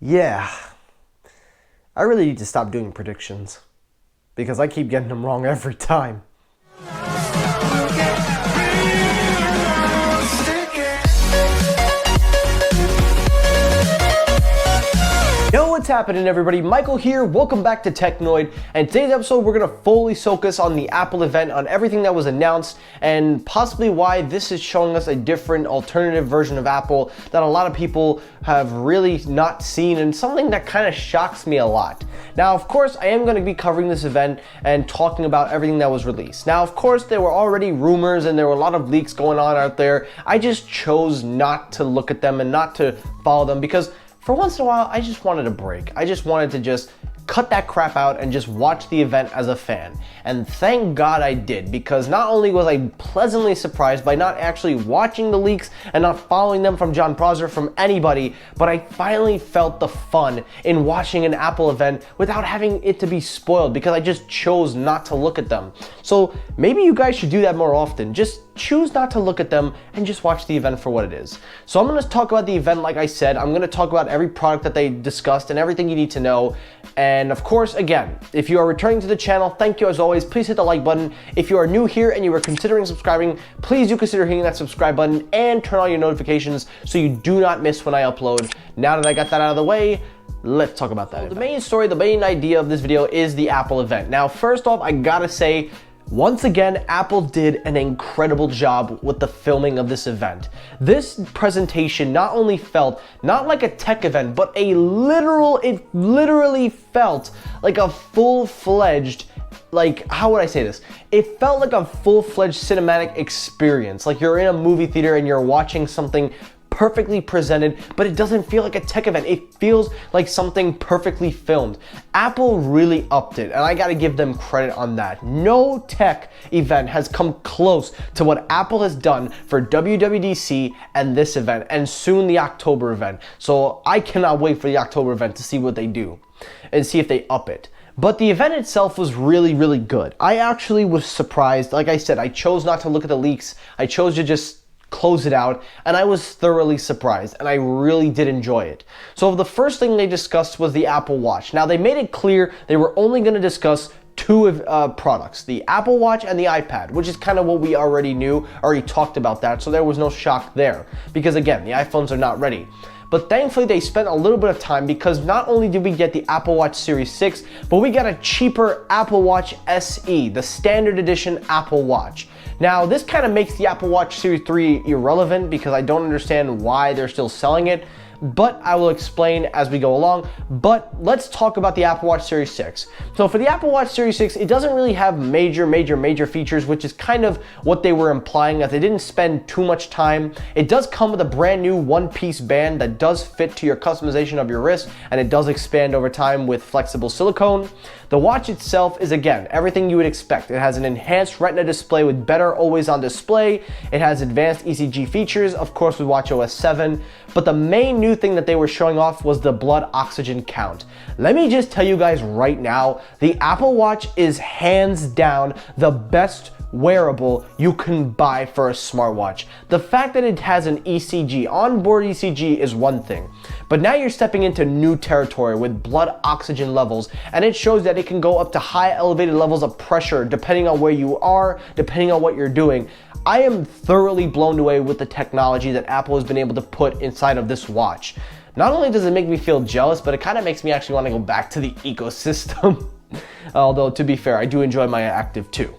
Yeah, I really need to stop doing predictions because I keep getting them wrong every time. Yo, what's happening everybody? Michael here, welcome back to Technoid, and today's episode we're going to fully focus on the Apple event, on everything that was announced, and possibly why this is showing us a different alternative version of Apple that a lot of people have really not seen, and something that kind of shocks me a lot. Now, of course, I am going to be covering this event and talking about everything that was released. Now, of course, there were already rumors and there were a lot of leaks going on out there. I just chose not to look at them and not to follow them because for once in a while, I just wanted a break. I just wanted to just cut that crap out and just watch the event as a fan. And thank God I did, because not only was I pleasantly surprised by not actually watching the leaks and not following them from Jon Prosser, from anybody, but I finally felt the fun in watching an Apple event without having it to be spoiled because I just chose not to look at them. So maybe you guys should do that more often. Just choose not to look at them and just watch the event for what it is. So I'm going to talk about the event like I said. I'm going to talk about every product that they discussed and everything you need to know. And of course, again, if you are returning to the channel, thank you as always. Please hit the like button. If you are new here and you are considering subscribing, please do consider hitting that subscribe button and turn on your notifications so you do not miss when I upload. Now that I got that out of the way, let's talk about that. So the main story, the main idea of this video is the Apple event. Now, first off, I gotta say, once again, Apple did an incredible job with the filming of this event. This presentation not only felt not like a tech event, but it literally felt like a full-fledged, like, how would I say this? It felt like a full-fledged cinematic experience. Like you're in a movie theater and you're watching something perfectly presented, but it doesn't feel like a tech event. It feels like something perfectly filmed. Apple really upped it, and I gotta give them credit on that. No tech event has come close to what Apple has done for WWDC and this event, and soon the October event. So I cannot wait for the October event to see what they do and see if they up it. But the event itself was really good. I actually was surprised. Like I said, I chose not to look at the leaks. I chose to just close it out, and I was thoroughly surprised, and I really did enjoy it. So the first thing they discussed was the Apple Watch. Now, they made it clear they were only going to discuss two products, the Apple Watch and the iPad, which is kind of what we already knew, already talked about that, so there was no shock there. Because again, the iPhones are not ready. But thankfully they spent a little bit of time because not only did we get the Apple Watch Series 6, but we got a cheaper Apple Watch SE, the standard edition Apple Watch. Now this kind of makes the Apple Watch Series 3 irrelevant because I don't understand why they're still selling it, but I will explain as we go along. But let's talk about the Apple Watch Series 6. So for the Apple Watch Series 6, it doesn't really have major features, which is kind of what they were implying, that they didn't spend too much time. It does come with a brand new one-piece band that does fit to your customization of your wrist, and it does expand over time with flexible silicone. The watch itself is, again, everything you would expect. It has an enhanced Retina display with better always-on display. It has advanced ECG features, of course, with watchOS 7. But the main new thing that they were showing off was the blood oxygen count. Let me just tell you guys right now, the Apple Watch is hands down the best wearable you can buy for a smartwatch. The fact that it has an ECG, onboard ECG, is one thing, but now you're stepping into new territory with blood oxygen levels, and it shows that it can go up to high elevated levels of pressure depending on where you are, depending on what you're doing. I am thoroughly blown away with the technology that Apple has been able to put inside of this watch. Not only does it make me feel jealous, but it kind of makes me actually want to go back to the ecosystem. Although, to be fair, I do enjoy my Active too.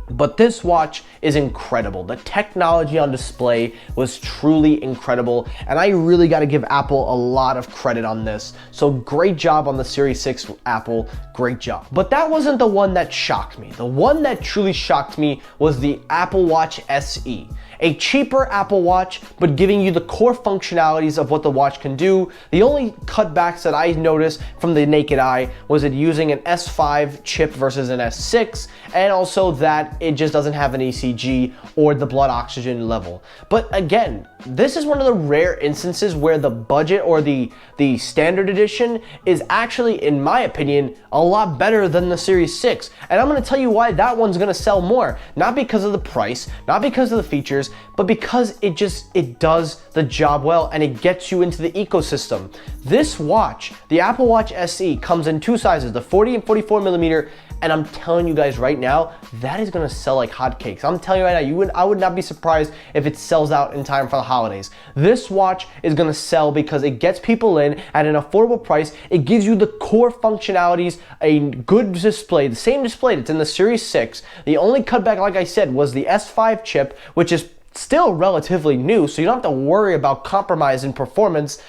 But this watch is incredible. The technology on display was truly incredible, and I really got to give Apple a lot of credit on this. So great job on the Series 6, Apple, great job. But that wasn't the one that shocked me. The one that truly shocked me was the Apple Watch SE. A cheaper Apple Watch, but giving you the core functionalities of what the watch can do. The only cutbacks that I noticed from the naked eye was it using an S5 chip versus an S6, and also that it just doesn't have an ECG or the blood oxygen level. But again, this is one of the rare instances where the budget or the standard edition is actually, in my opinion, a lot better than the Series 6. And I'm gonna tell you why that one's gonna sell more. Not because of the price, not because of the features, features, but because it does the job well and it gets you into the ecosystem. This watch, the Apple Watch SE, comes in two sizes, the 40 and 44 millimeter, and I'm telling you guys right now, that is gonna sell like hotcakes. I'm telling you right now, I would not be surprised if it sells out in time for the holidays. This watch is gonna sell because it gets people in at an affordable price. It gives you the core functionalities, a good display, the same display that's in the Series 6. The only cutback, like I said, was the S5 chip, which is still relatively new, so you don't have to worry about compromise in performance.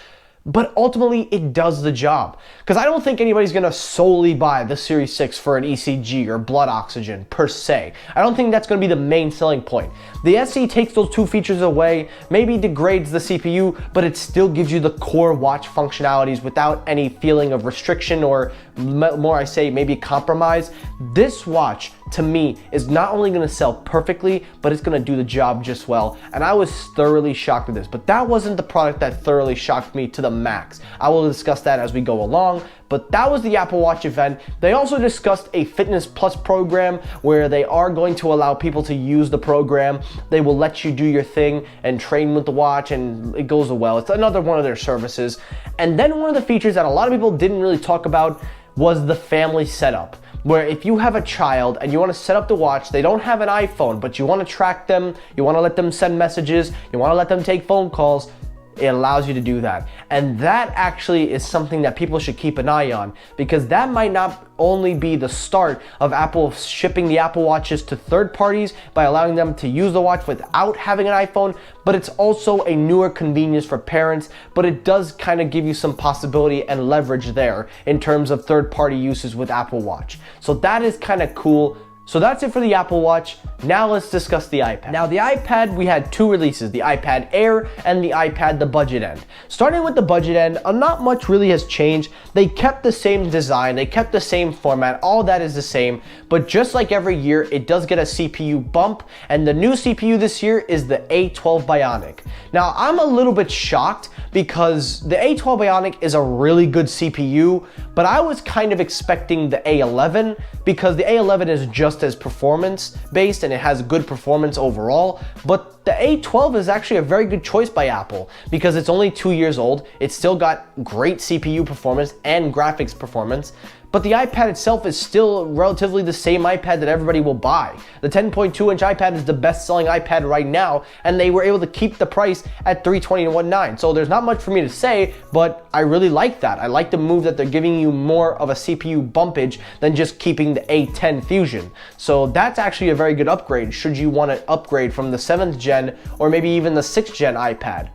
But ultimately, it does the job. Because I don't think anybody's gonna solely buy the Series 6 for an ECG or blood oxygen per se. I don't think that's gonna be the main selling point. The SE takes those two features away, maybe degrades the CPU, but it still gives you the core watch functionalities without any feeling of restriction or more I say, maybe compromise. This watch, to me, is not only gonna sell perfectly, but it's gonna do the job just well. And I was thoroughly shocked with this, but that wasn't the product that thoroughly shocked me to the max. I will discuss that as we go along, but that was the Apple Watch event. They also discussed a Fitness Plus program where they are going to allow people to use the program. They will let you do your thing and train with the watch, and it goes well. It's another one of their services. And then one of the features that a lot of people didn't really talk about was the family setup, where if you have a child and you want to set up the watch, they don't have an iPhone, but you want to track them, you want to let them send messages, you want to let them take phone calls, it allows you to do that. And that actually is something that people should keep an eye on, because that might not only be the start of Apple shipping the Apple Watches to third parties by allowing them to use the watch without having an iPhone, but it's also a newer convenience for parents, but it does kind of give you some possibility and leverage there in terms of third-party uses with Apple Watch. So that is kind of cool. So that's it for the Apple Watch. Now let's discuss the iPad. Now the iPad, we had two releases, the iPad Air and the iPad, the budget end. Starting with the budget end, not much really has changed. They kept the same design, they kept the same format, all that is the same, but just like every year, it does get a CPU bump, and the new CPU this year is the A12 Bionic. Now I'm a little bit shocked because the A12 Bionic is a really good CPU, but I was kind of expecting the A11 because the A11 is just as performance based and it has good performance overall, but the A12 is actually a very good choice by Apple because it's only 2 years old. It's still got great CPU performance and graphics performance, but the iPad itself is still relatively the same iPad that everybody will buy. The 10.2-inch iPad is the best-selling iPad right now, and they were able to keep the price at $320.19. So there's not much for me to say, but I really like that. I like the move that they're giving you more of a CPU bumpage than just keeping the A10 Fusion. So that's actually a very good upgrade should you want to upgrade from the 7th gen or maybe even the 6th gen iPad.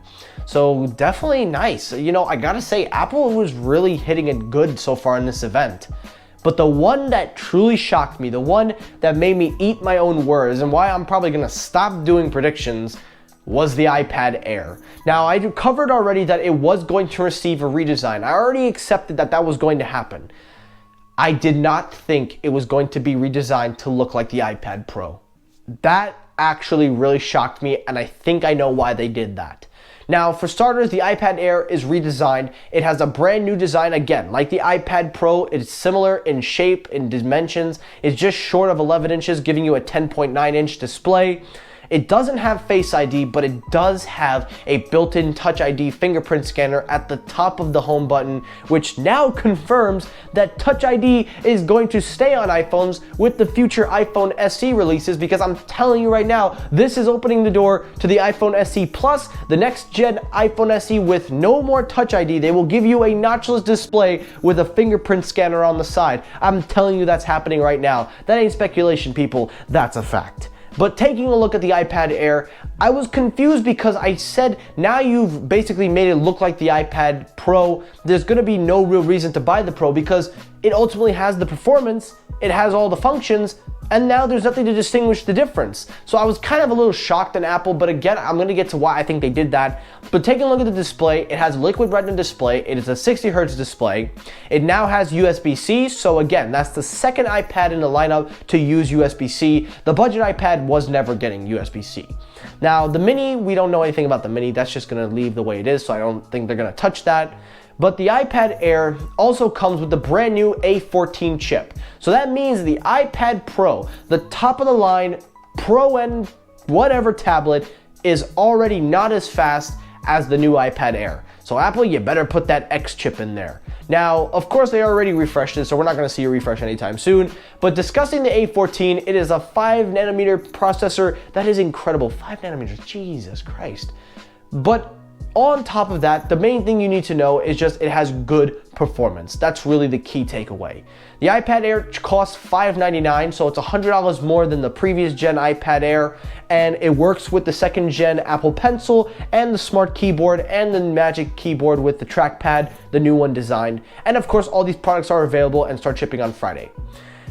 So definitely nice. You know, I gotta say, Apple was really hitting it good so far in this event. But the one that truly shocked me, the one that made me eat my own words and why I'm probably gonna stop doing predictions, was the iPad Air. Now, I covered already that it was going to receive a redesign. I already accepted that that was going to happen. I did not think it was going to be redesigned to look like the iPad Pro. That actually really shocked me, and I think I know why they did that. Now, for starters, the iPad Air is redesigned. It has a brand new design again. Like the iPad Pro, it's similar in shape, in dimensions. It's just short of 11 inches, giving you a 10.9-inch display. It doesn't have Face ID, but it does have a built-in Touch ID fingerprint scanner at the top of the home button, which now confirms that Touch ID is going to stay on iPhones with the future iPhone SE releases, because I'm telling you right now, this is opening the door to the iPhone SE Plus, the next gen iPhone SE with no more Touch ID. They will give you a notchless display with a fingerprint scanner on the side. I'm telling you that's happening right now. That ain't speculation, people. That's a fact. But taking a look at the iPad Air, I was confused because I said, now you've basically made it look like the iPad Pro. There's gonna be no real reason to buy the Pro because it ultimately has the performance, it has all the functions, and now there's nothing to distinguish the difference. So I was kind of a little shocked in Apple, but again, I'm gonna get to why I think they did that. But taking a look at the display, it has a Liquid Retina display, it is a 60 Hz display. It now has USB-C, so again, that's the second iPad in the lineup to use USB-C. The budget iPad was never getting USB-C. Now, the Mini, we don't know anything about the Mini, that's just gonna leave the way it is, so I don't think they're gonna touch that. But the iPad Air also comes with the brand new A14 chip. So that means the iPad Pro, the top of the line Pro and whatever tablet, is already not as fast as the new iPad Air. So Apple, you better put that X chip in there. Now, of course, they already refreshed it, so we're not gonna see a refresh anytime soon. But discussing the A14, it is a 5nm processor. That is incredible, 5nm, Jesus Christ. But on top of that, the main thing you need to know is just it has good performance. That's really the key takeaway. The iPad Air costs $599, so it's $100 more than the previous gen iPad Air, and it works with the second gen Apple Pencil and the Smart Keyboard and the Magic Keyboard with the trackpad, the new one designed. And of course, all these products are available and start shipping on Friday.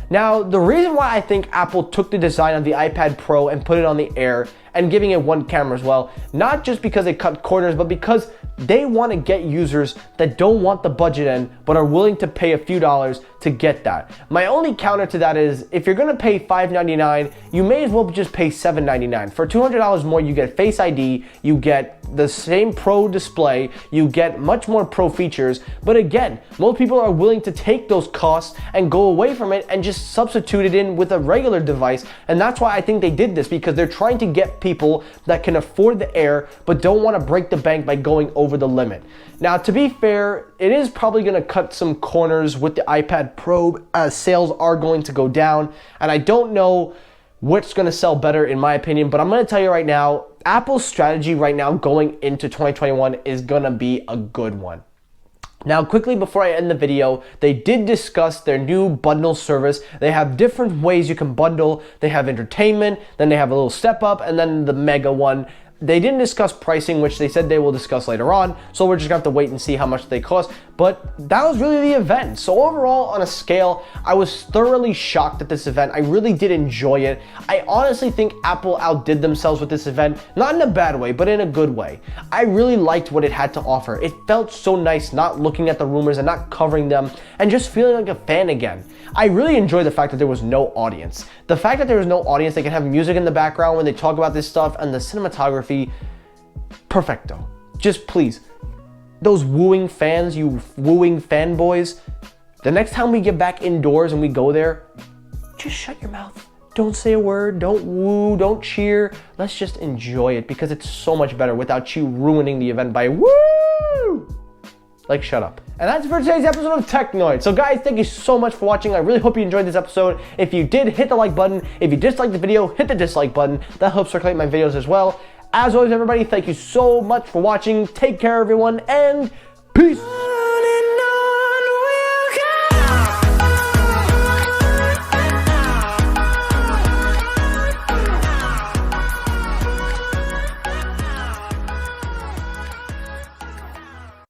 Now, the reason why I think Apple took the design of the iPad Pro and put it on the Air and giving it one camera as well, not just because it cut corners, but because they want to get users that don't want the budget end, but are willing to pay a few dollars to get that. My only counter to that is, if you're gonna pay $599, you may as well just pay $799. For $200 more, you get Face ID, you get the same Pro display, you get much more Pro features, but again, most people are willing to take those costs and go away from it and just substitute it in with a regular device, and that's why I think they did this, because they're trying to get people that can afford the Air but don't want to break the bank by going over the limit. Now, to be fair, it is probably going to cut some corners with the iPad Pro, as sales are going to go down, and I don't know what's going to sell better in my opinion, but I'm going to tell you right now, Apple's strategy right now going into 2021 is going to be a good one. Now, quickly before I end the video, they did discuss their new bundle service. They have different ways you can bundle. They have entertainment, then they have a little step up, and then the mega one. They didn't discuss pricing, which they said they will discuss later on, so we're just gonna have to wait and see how much they cost. But that was really the event. So overall, on a scale, I was thoroughly shocked at this event. I really did enjoy it. I honestly think Apple outdid themselves with this event, not in a bad way, but in a good way. I really liked what it had to offer. It felt so nice not looking at the rumors and not covering them and just feeling like a fan again. I really enjoyed the fact that there was no audience. The fact that there was no audience, they can have music in the background when they talk about this stuff, and the cinematography, perfecto. Just please, those wooing fans, you wooing fanboys, the next time we get back indoors and we go there, just shut your mouth. Don't say a word, don't woo, don't cheer. Let's just enjoy it, because it's so much better without you ruining the event by woo! Like, shut up. And that's it for today's episode of Technoid. So guys, thank you so much for watching. I really hope you enjoyed this episode. If you did, hit the like button. If you disliked the video, hit the dislike button. That helps circulate my videos as well. As always, everybody, thank you so much for watching. Take care, everyone, and peace.